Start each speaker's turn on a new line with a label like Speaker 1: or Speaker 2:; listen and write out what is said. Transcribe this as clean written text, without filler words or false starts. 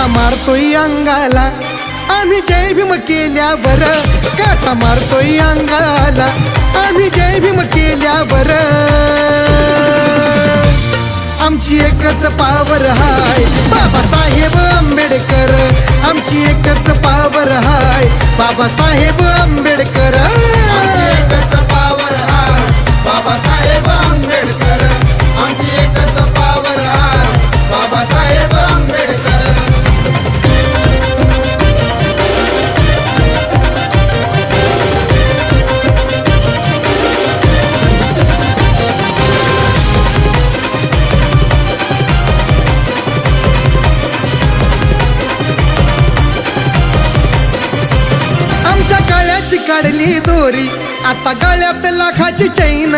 Speaker 1: काटा मारतोय अंगाला आम्ही जय भीम केल्यावर, काटा मारतोय अंगाला आम्ही जय भीम केल्यावर. आमची एकच पावर हाय बाबासाहेब आंबेडकर, आमची एकच पावर हाय बाबासाहेब आंबेडकर.
Speaker 2: एकच पावर हाय बाबासाहेब आंबेडकर, आमची एकच पावर हाय बाबासाहेब आंबेडकर.
Speaker 1: आमच्या गळ्याची काढली दोरी, आता गळ्यात लाखाची चैन.